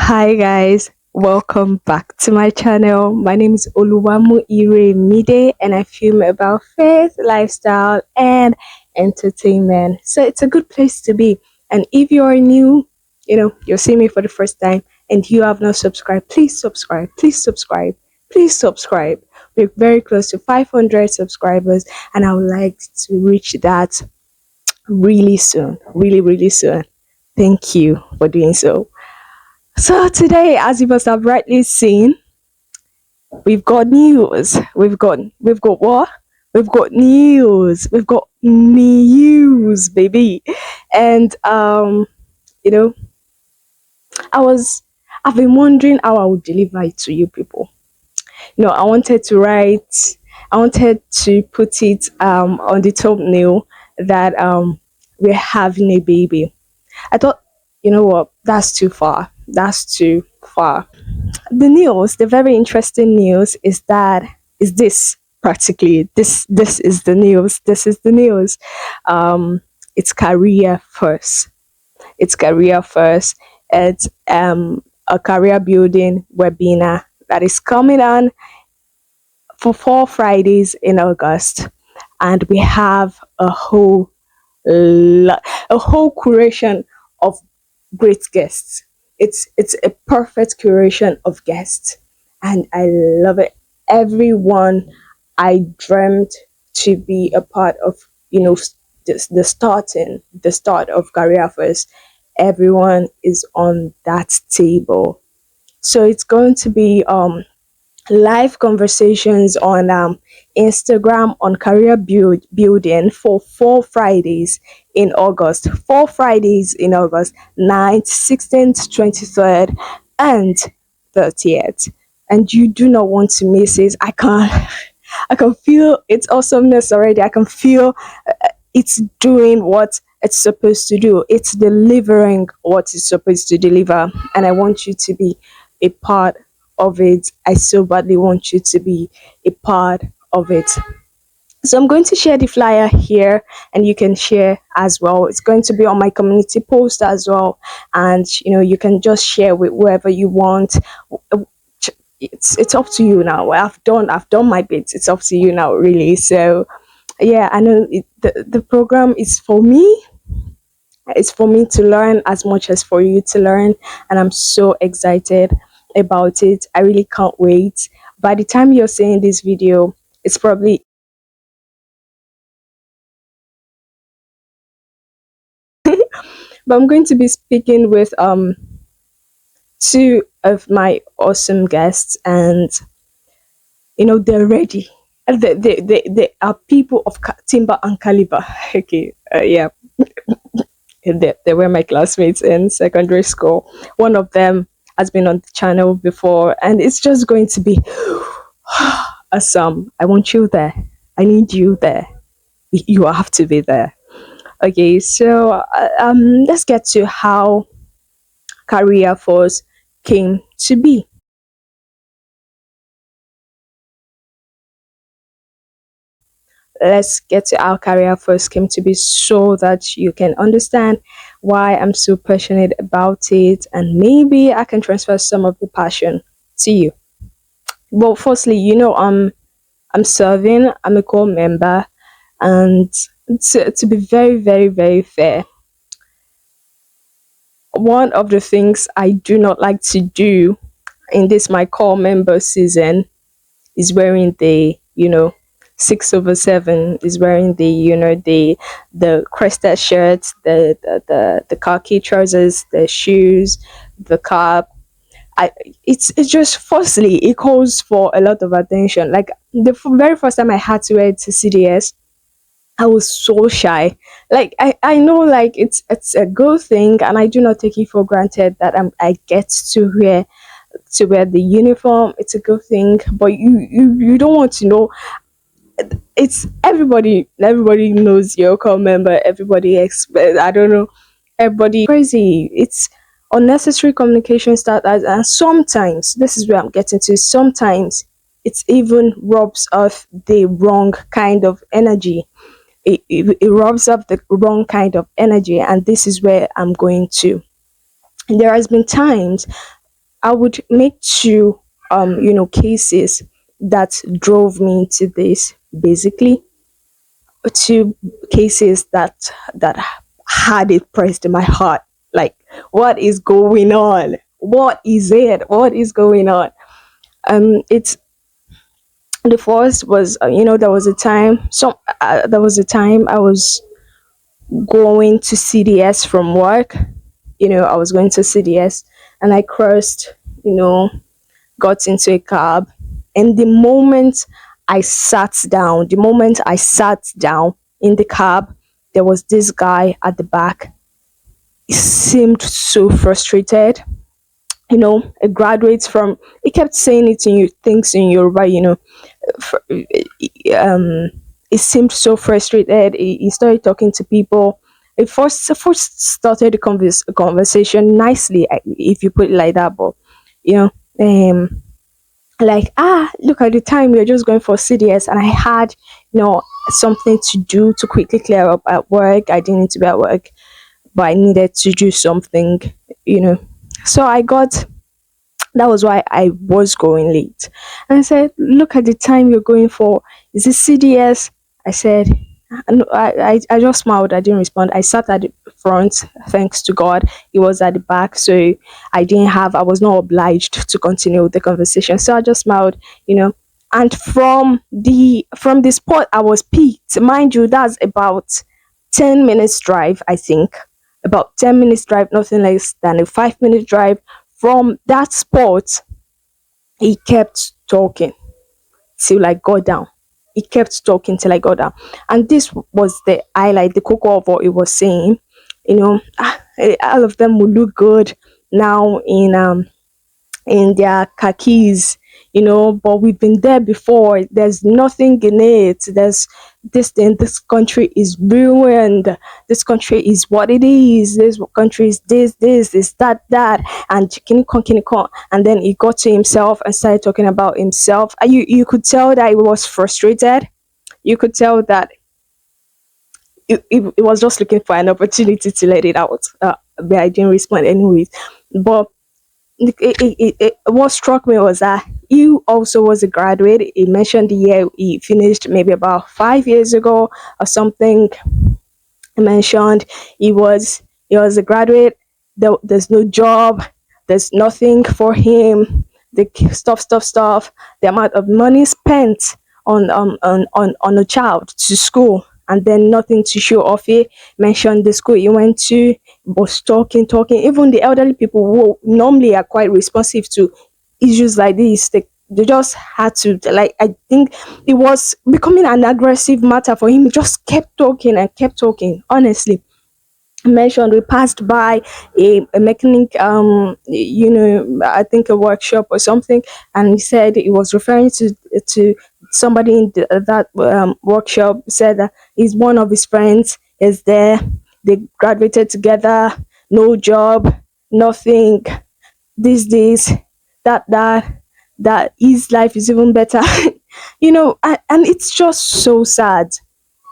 Hi guys, welcome back to my channel. My name is Oluwamu Ire Mide and I film about faith, lifestyle and entertainment. So it's a good place to be. And if you are new, you're seeing me for the first time and you have not subscribed, please subscribe, please subscribe, please subscribe. We're very close to 500 subscribers and I would like to reach that really soon, really, really soon. Thank you for doing so. So today, as you must have rightly seen, we've got news. We've got what? We've got news. We've got news, baby. And you know, I was I've been wondering how I would deliver it to you people. I wanted to put it on the thumbnail that we're having a baby. I thought, you know what, that's too far. That's too far. The very interesting news is this practically this is the news. This is the news. It's career first. It's career first. It's a career building webinar that is coming on for 4 Fridays in August, and we have a whole curation of great guests. It's a perfect curation of guests, and I love it. Everyone I dreamt to be a part of, the start of career first. Everyone is on that table, so it's going to be live conversations on Instagram on building for 4 Fridays in August. 4 Fridays in August, 9th, 16th, 23rd, and 30th. And you do not want to miss it. I can feel its awesomeness already. I can feel it's doing what it's supposed to do. It's delivering what it's supposed to deliver. And I want you to be a part of it. I so badly want you to be a part of it. So I'm going to share the flyer here and you can share as well. It's going to be on my community post as well. And you can just share with whoever you want. It's up to you now. I've done my bit. It's up to you now, really. So yeah, I know the program is for me. It's for me to learn as much as for you to learn, and I'm so excited about it. I really can't wait. By the time you're seeing this video, it's probably but I'm going to be speaking with two of my awesome guests, and they're ready. They are people of timber and caliber. Okay, yeah, they were my classmates in secondary school. One of them has been on the channel before, and it's just going to be awesome. I want you there. I need you there. You have to be there. Okay, so let's get to how Career Force came to be. Let's get to how Career Force came to be so that you can understand why I'm so passionate about it, and maybe I can transfer some of the passion to you. Well, firstly, I'm serving. I'm a core member, and to be very, very, very fair, one of the things I do not like to do in this my core member season is wearing the 6/7, is wearing the crested shirts, the khaki trousers, the shoes, the cap. It's just, firstly, it calls for a lot of attention. Like the very first time I had to wear it to CDS, I was so shy. Like I know, like it's a good thing, and I do not take it for granted that I get to wear the uniform. It's a good thing, but you don't want to know. It's everybody knows your core member. Everybody expect, I don't know, everybody crazy. It's unnecessary communication starters, and sometimes this is where I'm getting to. Sometimes it's even rubs off the wrong kind of energy. It rubs up the wrong kind of energy, and this is where I'm going to. There has been times I would make two cases that drove me into this. Basically, two cases that had it pressed in my heart. Like, what is going on? What is it? What is going on? It's the first was there was a time I was going to CDS from work. I was going to CDS, and I crossed, you know, got into a cab, and the moment I sat down in the cab, there was this guy at the back. He seemed so frustrated. A graduate from, he kept saying it in you things in Yoruba, um he seemed so frustrated. He started talking to people. It first started the conversation nicely, if you put it like that, but you know like, look at the time, we are just going for CDS, and I had something to do to quickly clear up at work. I didn't need to be at work, but I needed to do something, you know so I got that was why I was going late. And I said, look at the time you're going for. Is it CDS? I said, no, I just smiled. I didn't respond. I sat at the front, thanks to God. He was at the back. So I was not obliged to continue the conversation. So I just smiled, you know. And from the spot I was picked, mind you, that's about 10 minutes drive, I think. About 10 minutes drive, nothing less than a 5-minute drive. From that spot, he kept talking till I got down. He kept talking till I got down. And this was the highlight, the cocoa of what he was saying. All of them will look good now in their khakis, but we've been there before. There's nothing in it. There's this thing, this country is ruined. This country is what it is. This country is this, that, and can. And then he got to himself and started talking about himself. You could tell that he was frustrated. You could tell that he was just looking for an opportunity to let it out. But I didn't respond anyways. But what struck me was that he also was a graduate. He mentioned the year he finished, maybe about 5 years ago or something. He mentioned he was a graduate. There's no job. There's nothing for him. The stuff. The amount of money spent on a child to school, and then nothing to show off it. Mentioned the school he went to, was talking. Even the elderly people who normally are quite responsive to issues like this, they just had to, like, I think it was becoming an aggressive matter for him. He just kept talking and kept talking. Honestly, mentioned we passed by a mechanic, I think a workshop or something, and he said he was referring to somebody in that workshop. Said that he's one of his friends is there. They graduated together. No job, nothing. These days, that his life is even better. And it's just so sad.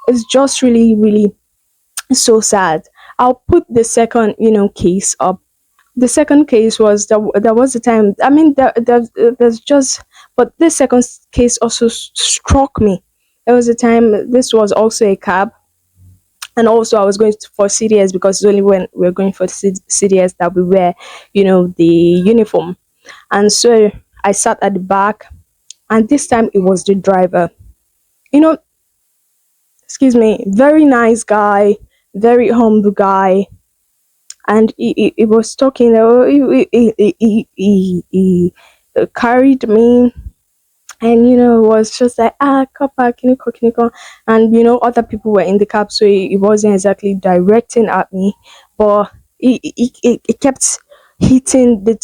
It's just really, really so sad. I'll put the second, case up. The second case was there was a time. I mean, there's just, but this second case also struck me. There was a time. This was also a cab, and also I was going for CDS, because it's only when we're going for CDS that we wear, the uniform. And so I sat at the back, and this time it was the driver. You know, excuse me, very nice guy, very humble guy, and he was talking. He carried me, and was just like, copper, can you come? And other people were in the cab, so he wasn't exactly directing at me, but he kept hitting the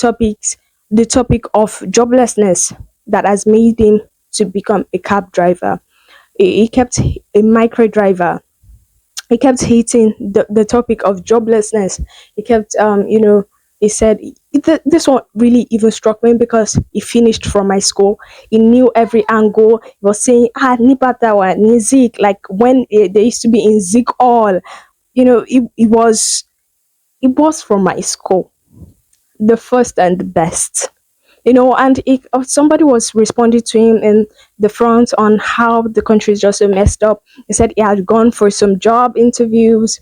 topic of joblessness that has made him to become a cab driver. He kept a micro driver. He kept hitting the topic of joblessness. He kept, he said, this one really even struck me, because he finished from my school. He knew every angle. He was saying, Nipatawa, Nizik, like when they used to be in Zik all, it was from my school, the first and the best. And somebody was responding to him in the front on how the country is just so messed up. He said he had gone for some job interviews.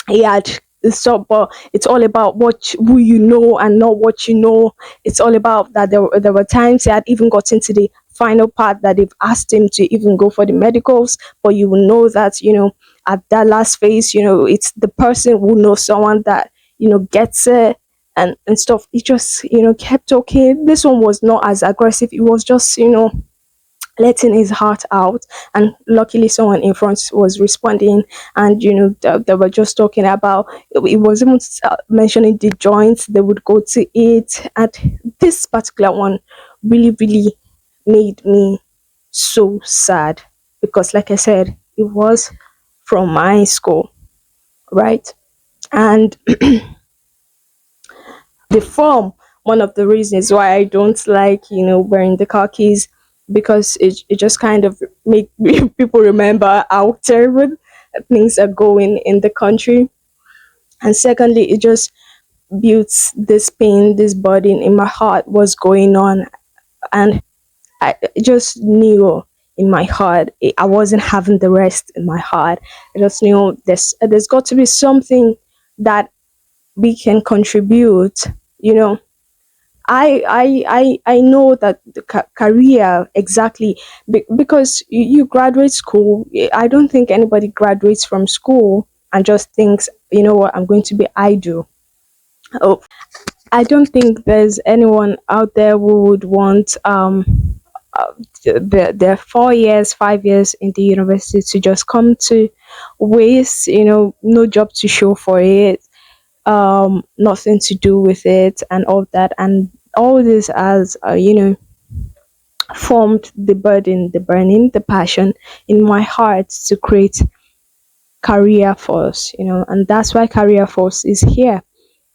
He had so, but it's all about who you know and not what you know. It's all about that. There were times he had even gotten to the final part that they've asked him to even go for the medicals, but you will know that at that last phase, it's the person who knows someone that gets it and stuff. He just kept talking. This one was not as aggressive. It was just letting his heart out, and luckily someone in front was responding, and they were just talking about, it was even mentioning the joints they would go to eat. And this particular one really really made me so sad, because like I said, it was from my school, right? And the form, one of the reasons why I don't like wearing the khakis, because it just kind of make people remember how terrible things are going in the country. And secondly, it just builds this pain, this burden in my heart was going on. And I just knew in my heart, I wasn't having the rest in my heart. I just knew there's got to be something that we can contribute, you know I know that the career exactly, because you graduate school. I don't think anybody graduates from school and just thinks, you know what, I'm going to be idle. Oh, I don't think there's anyone out there who would want their 4 years, 5 years in the university to just come to waste. No job to show for it, nothing to do with it, and all that. And all this has formed the burden, the burning, the passion in my heart to create career force. And that's why career force is here.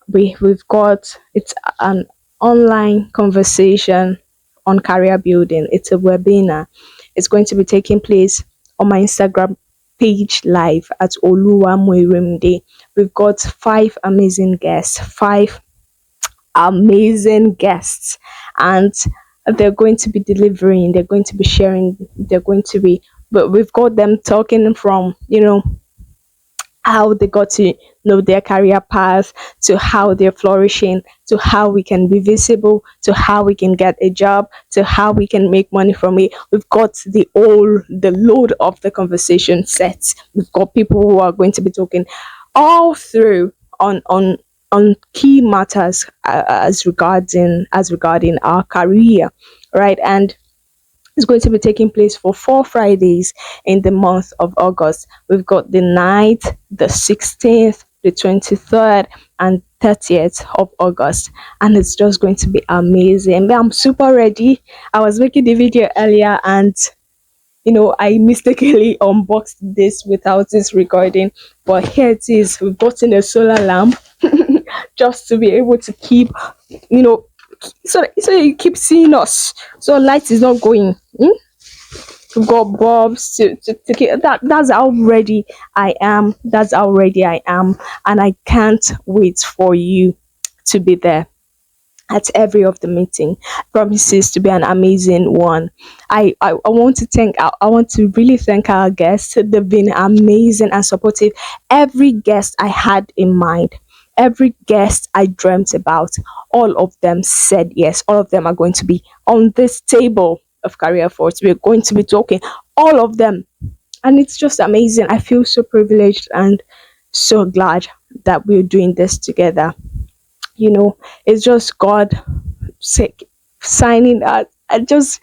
We've got, it's an online conversation on career building. It's a webinar. It's going to be taking place on my Instagram page live at Oluwa Moiremde. We've got five amazing guests, and they're going to be delivering, they're going to be sharing, they're going to be, but we've got them talking from how they got to know their career path, to how they're flourishing, to how we can be visible, to how we can get a job, to how we can make money from it. We've got the load of the conversation set. We've got people who are going to be talking all through on key matters, as regarding our career, right? And it's going to be taking place for 4 Fridays in the month of August. We've got the 9th, the 16th, the 23rd, and 30th of August. And it's just going to be amazing. I'm super ready. I was making the video earlier, and I mistakenly unboxed this without this recording. But here it is. We've gotten a solar lamp just to be able to keep, you know, so you keep seeing us. So light is not going. We've got bulbs to keep that. That's how ready I am. That's how ready I am. And I can't wait for you to be there at every of the meeting. Promises to be an amazing one. I want to I want to really thank our guests. They've been amazing and supportive. Every guest I had in mind, every guest I dreamt about, all of them said yes. All of them are going to be on this table of career force. We're going to be talking, all of them. And it's just amazing. I feel so privileged and so glad that we're doing this together. It's just God sick signing that, and just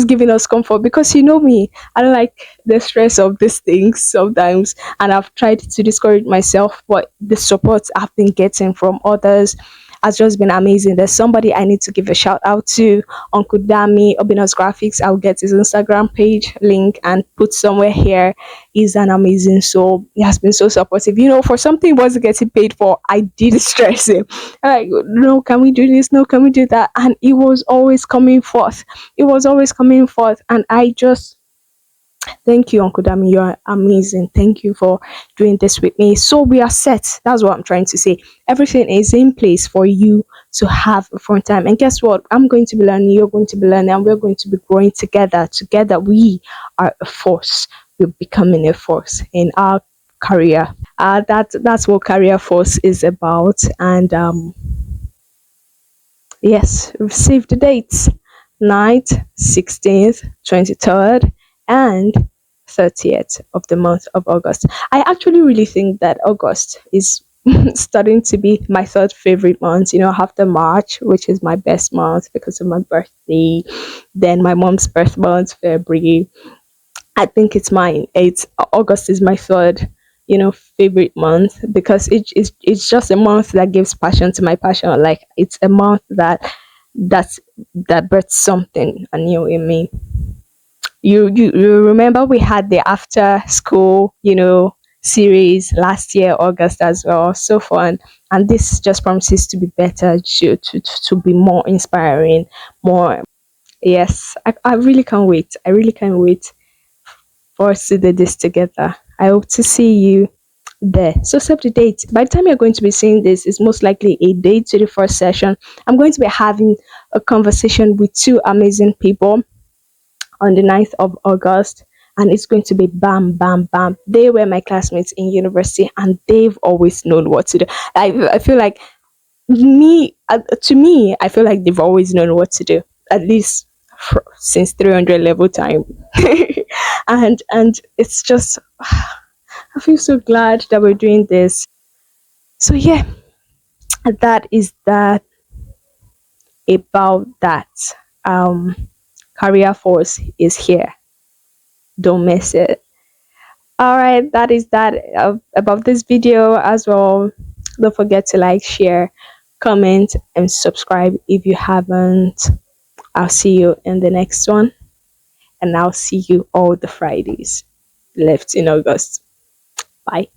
giving us comfort, because me, I don't like the stress of these things sometimes, and I've tried to discourage myself, but the support I've been getting from others has just been amazing. There's somebody I need to give a shout out to, Uncle Dami, Obinox Graphics. I'll get his Instagram page link and put somewhere here. He's an amazing soul. He has been so supportive. For something he wasn't getting paid for, I did stress him. Like, no, can we do this? No, can we do that? And it was always coming forth. It was always coming forth. And I just thank you, Uncle Dami. You're amazing. Thank you for doing this with me. So we are set. That's what I'm trying to say. Everything is in place for you to have a fun time. And guess what? I'm going to be learning, you're going to be learning, and we're going to be growing together. Together, we are a force. We're becoming a force in our career. That's what Career Force is about. And yes, we've saved the dates: 9th, 16th, 23rd, and 30th of the month of August. I actually really think that August is starting to be my third favorite month, after March, which is my best month because of my birthday, then my mom's birth month, February. I think it's mine. It's August is my third, favorite month because it's just a month that gives passion to my passion. Like it's a month that's that births something new in me. You remember we had the after school, series last year, August as well. So fun. And this just promises to be better, to be more inspiring, more. Yes, I really can't wait. I really can't wait for us to do this together. I hope to see you there. So save the date. By the time you're going to be seeing this, it's most likely a day to the first session. I'm going to be having a conversation with two amazing people on the 9th of August. And it's going to be bam, bam, bam. They were my classmates in university and they've always known what to do. I feel like to me, I feel like they've always known what to do, at least since 300 level time. And it's just, I feel so glad that we're doing this. So yeah, that is that about that. Um, Career Force is here. Don't miss it. All right, that is that about this video as well. Don't forget to like, share, comment, and subscribe if you haven't. I'll see you in the next one, and I'll see you all the Fridays left in August. Bye.